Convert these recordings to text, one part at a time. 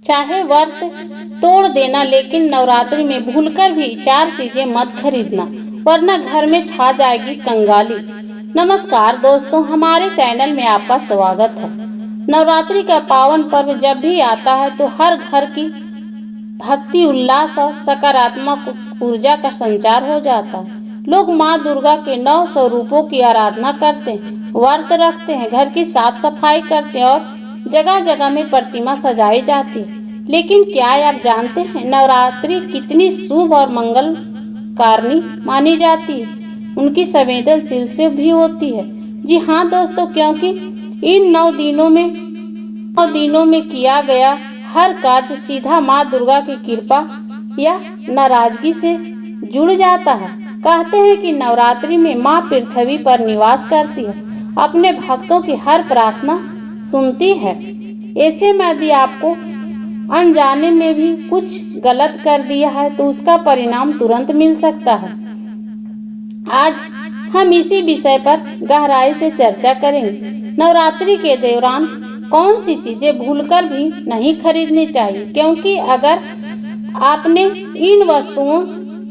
चाहे व्रत तोड़ देना, लेकिन नवरात्रि में भूलकर भी 4 चीजें मत खरीदना, वरना घर में छा जाएगी कंगाली। नमस्कार दोस्तों, हमारे चैनल में आपका स्वागत है। नवरात्रि का पावन पर्व जब भी आता है तो हर घर की भक्ति, उल्लास और सकारात्मक ऊर्जा का संचार हो जाता है। लोग माँ दुर्गा के 9 स्वरूपों की आराधना करते हैं, व्रत रखते हैं, घर की साफ सफाई करते हैं और जगह जगह में प्रतिमा सजाई जाती है। लेकिन क्या आप जानते हैं नवरात्रि कितनी शुभ और मंगलकारणी मानी जाती है? उनकी संवेदनशील से भी होती है। जी हाँ दोस्तों, क्योंकि इन 9 दिनों में किया गया हर कार्य सीधा माँ दुर्गा की कृपा या नाराजगी से जुड़ जाता है। कहते हैं कि नवरात्रि में माँ पृथ्वी पर निवास करती है, अपने भक्तों की हर प्रार्थना सुनती है। ऐसे में यदि आपको अनजाने में भी कुछ गलत कर दिया है तो उसका परिणाम तुरंत मिल सकता है। आज हम इसी विषय पर गहराई से चर्चा करेंगे। नवरात्रि के दौरान कौन सी चीजें भूलकर भी नहीं खरीदनी चाहिए, क्योंकि अगर आपने इन वस्तुओं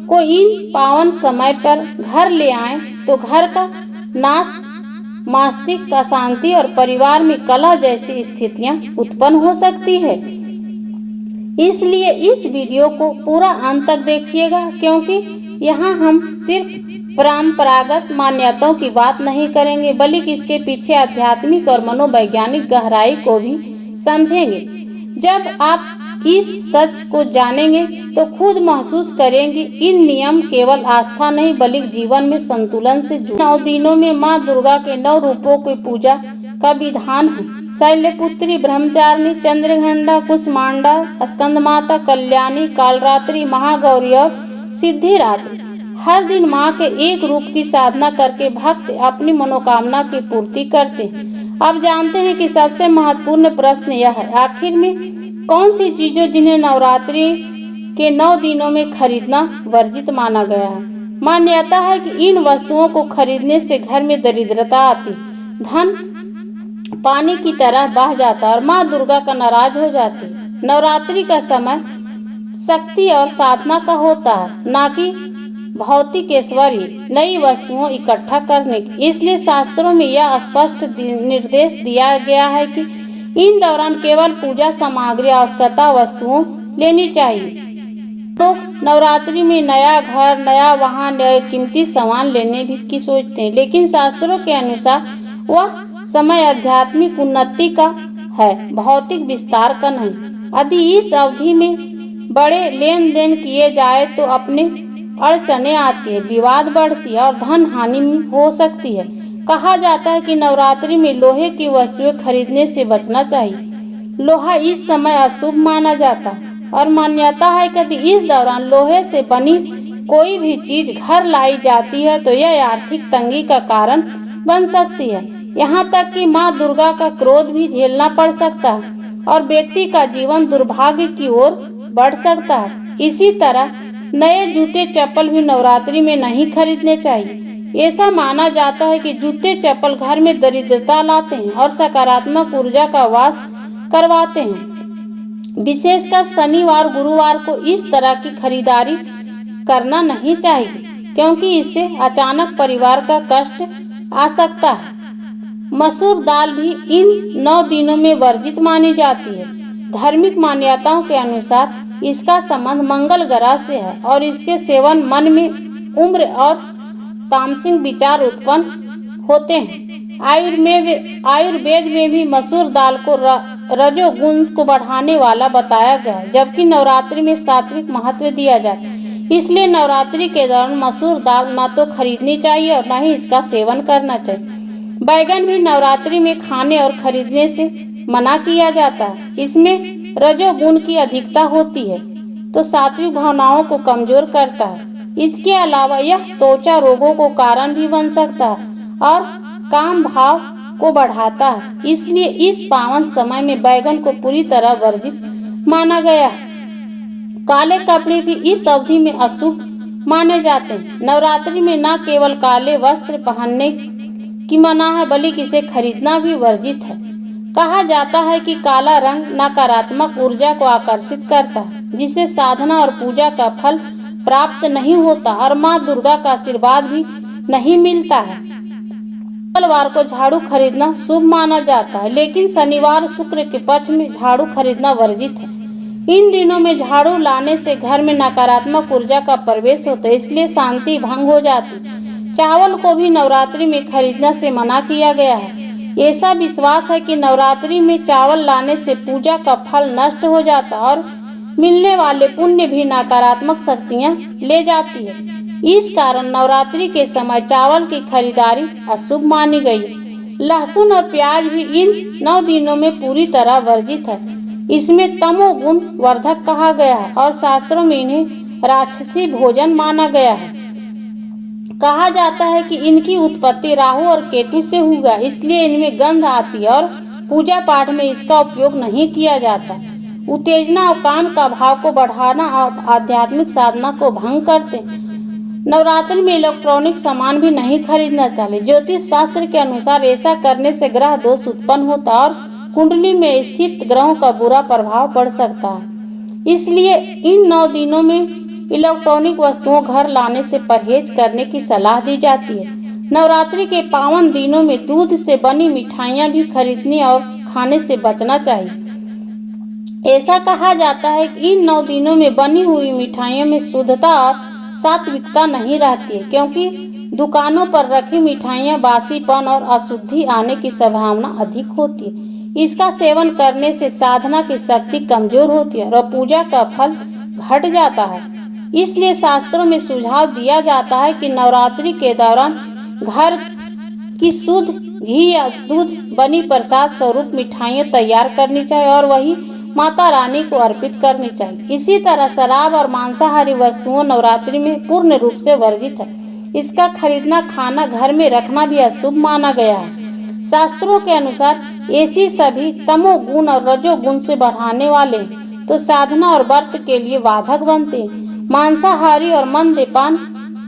को इन पावन समय पर घर ले आए तो घर का नाश, मानसिक अशांति और परिवार में कलह जैसी स्थितियां उत्पन्न हो सकती है। इसलिए इस वीडियो को पूरा अंत तक देखिएगा, क्योंकि यहाँ हम सिर्फ परंपरागत मान्यताओं की बात नहीं करेंगे, बल्कि इसके पीछे आध्यात्मिक और मनोवैज्ञानिक गहराई को भी समझेंगे। जब आप इस सच को जानेंगे तो खुद महसूस करेंगे इन नियम केवल आस्था नहीं बल्कि जीवन में संतुलन से जुड़े। 9 दिनों में माँ दुर्गा के 9 रूपों की पूजा का विधान है। शैलपुत्री, ब्रह्मचारिणी, चंद्रघंटा, कुष्मांडा, स्कंद माता, कल्याणी, कालरात्रि, महागौरी और सिद्धिरात्रि। हर दिन माँ के एक रूप की साधना करके भक्त अपनी मनोकामना की पूर्ति करते हैं। अब जानते हैं कि सबसे महत्वपूर्ण प्रश्न यह है, आखिर में कौन सी चीजें जिन्हें नवरात्रि के 9 दिनों में खरीदना वर्जित माना गया है। मान्यता है कि इन वस्तुओं को खरीदने से घर में दरिद्रता आती, धन पानी की तरह बह जाता और माँ दुर्गा का नाराज हो जाती। नवरात्रि का समय शक्ति और साधना का होता है, न कि भौतिक ऐश्वर्य, नई वस्तुओं इकट्ठा करने की। इसलिए शास्त्रों में यह स्पष्ट निर्देश दिया गया है कि इन दौरान केवल पूजा सामग्री, आवश्यकता वस्तुओं लेनी चाहिए। लोग नवरात्रि में नया घर, नया वाहन, नए कीमती सामान लेने भी की सोचते हैं, लेकिन शास्त्रों के अनुसार वह समय आध्यात्मिक उन्नति का है, भौतिक विस्तार का नहीं। यदि इस अवधि में बड़े लेन देन किए जाए तो अपने अड़चने आती है, विवाद बढ़ती है और धन हानि हो सकती है। कहा जाता है कि नवरात्रि में लोहे की वस्तुएं खरीदने से बचना चाहिए। लोहा इस समय अशुभ माना जाता है और मान्यता है कि इस दौरान लोहे से बनी कोई भी चीज घर लाई जाती है तो यह आर्थिक तंगी का कारण बन सकती है। यहाँ तक कि माँ दुर्गा का क्रोध भी झेलना पड़ सकता है और व्यक्ति का जीवन दुर्भाग्य की ओर बढ़ सकता है। इसी तरह नए जूते चप्पल भी नवरात्रि में नहीं खरीदने चाहिए। ऐसा माना जाता है कि जूते चप्पल घर में दरिद्रता लाते हैं और सकारात्मक ऊर्जा का वास करवाते हैं। विशेषकर शनिवार, गुरुवार को इस तरह की खरीदारी करना नहीं चाहिए, क्योंकि इससे अचानक परिवार का कष्ट आ सकता है। मसूर दाल भी इन 9 दिनों में वर्जित मानी जाती है। धार्मिक मान्यताओं के अनुसार इसका संबंध मंगल ग्रह से है और इसके सेवन मन में उम्र और तामसिक विचार उत्पन्न होते हैं। आयुर्वेद में भी मसूर दाल को रजोगुण को बढ़ाने वाला बताया गया है, जबकि नवरात्रि में सात्विक महत्व दिया जाता है। इसलिए नवरात्रि के दौरान मसूर दाल न तो खरीदनी चाहिए और न ही इसका सेवन करना चाहिए। बैगन भी नवरात्रि में खाने और खरीदने से मना किया जाता है। इसमें रजोगुण की अधिकता होती है तो सात्विक भावनाओं को कमजोर करता है। इसके अलावा यह त्वचा रोगों को कारण भी बन सकता है और काम भाव को बढ़ाता है। इसलिए इस पावन समय में बैगन को पूरी तरह वर्जित माना गया है। काले कपड़े भी इस अवधि में अशुभ माने जाते हैं। नवरात्रि में न केवल काले वस्त्र पहनने की मना है बल्कि इसे खरीदना भी वर्जित है। कहा जाता है कि काला रंग नकारात्मक ऊर्जा को आकर्षित करता है, जिससे साधना और पूजा का फल प्राप्त नहीं होता और माँ दुर्गा का आशीर्वाद भी नहीं मिलता है। मंगलवार को झाड़ू खरीदना शुभ माना जाता है, लेकिन शनिवार शुक्र के पक्ष में झाड़ू खरीदना वर्जित है। इन दिनों में झाड़ू लाने से घर में नकारात्मक ऊर्जा का प्रवेश होता है, इसलिए शांति भंग हो जाती। चावल को भी नवरात्रि में खरीदने से मना किया गया है। ऐसा विश्वास है कि नवरात्रि में चावल लाने से पूजा का फल नष्ट हो जाता और मिलने वाले पुण्य भी नकारात्मक शक्तियां ले जाती है। इस कारण नवरात्रि के समय चावल की खरीदारी अशुभ मानी गई। लहसुन और प्याज भी इन 9 दिनों में पूरी तरह वर्जित है। इसमें तमोगुण वर्धक कहा गया है और शास्त्रों में इन्हें राक्षसी भोजन माना गया है। कहा जाता है कि इनकी उत्पत्ति राहु और केतु से हुआ, इसलिए इनमें गंध आती है और पूजा पाठ में इसका उपयोग नहीं किया जाता। उत्तेजना और काम का भाव को बढ़ाना और आध्यात्मिक साधना को भंग करते। नवरात्रि में इलेक्ट्रॉनिक सामान भी नहीं खरीदना चाहिए। ज्योतिष शास्त्र के अनुसार ऐसा करने से ग्रह दोष उत्पन्न होता और कुंडली में स्थित ग्रहों का बुरा प्रभाव पड़ सकता है। इसलिए इन 9 दिनों में इलेक्ट्रॉनिक वस्तुओं घर लाने से परहेज करने की सलाह दी जाती है। नवरात्रि के पावन दिनों में दूध से बनी मिठाइयां भी खरीदने और खाने से बचना चाहिए। ऐसा कहा जाता है कि इन 9 दिनों में बनी हुई मिठाइयों में शुद्धता और सात्विकता नहीं रहती है, क्योंकि दुकानों पर रखी मिठाइयां बासीपन और अशुद्धि आने की संभावना अधिक होती है। इसका सेवन करने से साधना की शक्ति कमजोर होती है और पूजा का फल घट जाता है। इसलिए शास्त्रों में सुझाव दिया जाता है कि नवरात्रि के दौरान घर की शुद्ध घी या दूध बनी प्रसाद स्वरूप मिठाइयाँ तैयार करनी चाहिए और वही माता रानी को अर्पित करनी चाहिए। इसी तरह शराब और मांसाहारी वस्तुओं नवरात्रि में पूर्ण रूप से वर्जित है। इसका खरीदना खाना घर में रखना भी अशुभ माना गया है। शास्त्रों के अनुसार ऐसी सभी तमोगुण और रजोगुण से बढ़ाने वाले तो साधना और व्रत के लिए बाधक बनते हैं। मांसाहारी और मद्यपान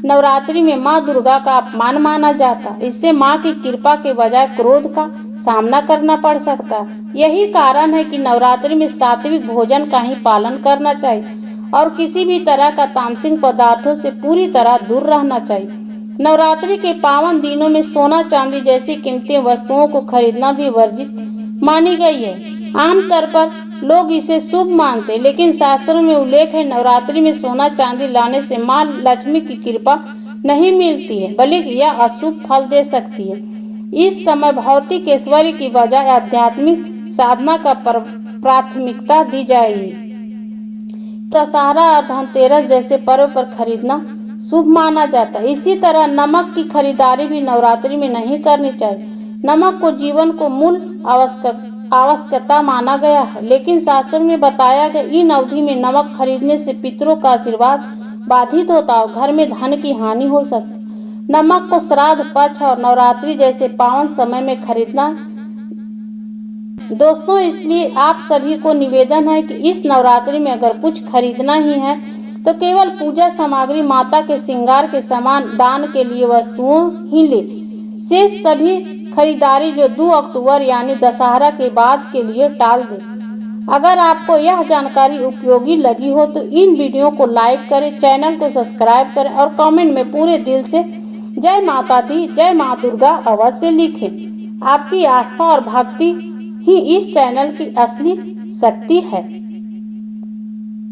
नवरात्रि में माँ दुर्गा का अपमान माना जाता। इससे माँ की कृपा के बजाय क्रोध का सामना करना पड़ सकता है। यही कारण है कि नवरात्रि में सात्विक भोजन का ही पालन करना चाहिए और किसी भी तरह का तामसिक पदार्थों से पूरी तरह दूर रहना चाहिए। नवरात्रि के पावन दिनों में सोना चांदी जैसी कीमती वस्तुओं को खरीदना भी वर्जित मानी गई है। आमतौर पर लोग इसे शुभ मानते, लेकिन शास्त्रों में उल्लेख है नवरात्रि में सोना चांदी लाने से माँ लक्ष्मी की कृपा नहीं मिलती है, बल्कि यह अशुभ फल दे सकती है। इस समय भौतिक ऐश्वर्य की बजाय आध्यात्मिक साधना का प्राथमिकता दी जाएगी। दशहरा और धनतेरस जैसे पर्व पर खरीदना शुभ माना जाता है। इसी तरह नमक की खरीदारी भी नवरात्रि में नहीं करनी चाहिए। नमक को जीवन को मूल आवश्यकता माना गया है, लेकिन शास्त्रों में बताया गया इन अवधि में नमक खरीदने से पितरों का आशीर्वाद बाधित होता और घर में धन की हानि हो सकती। नमक को श्राद्ध पक्ष और नवरात्रि जैसे पावन समय में खरीदना दोस्तों, इसलिए आप सभी को निवेदन है कि इस नवरात्रि में अगर कुछ खरीदना ही है तो केवल पूजा सामग्री, माता के श्रृंगार के सामान, दान के लिए वस्तुओं ही ले। शेष सभी खरीदारी जो 2 अक्टूबर यानी दशहरा के बाद के लिए टाल दें। अगर आपको यह जानकारी उपयोगी लगी हो तो इन वीडियो को लाइक करें, चैनल को सब्सक्राइब करें और कमेंट में पूरे दिल से जय माता दी, जय माँ दुर्गा अवश्य लिखें। आपकी आस्था और भक्ति ही इस चैनल की असली शक्ति है।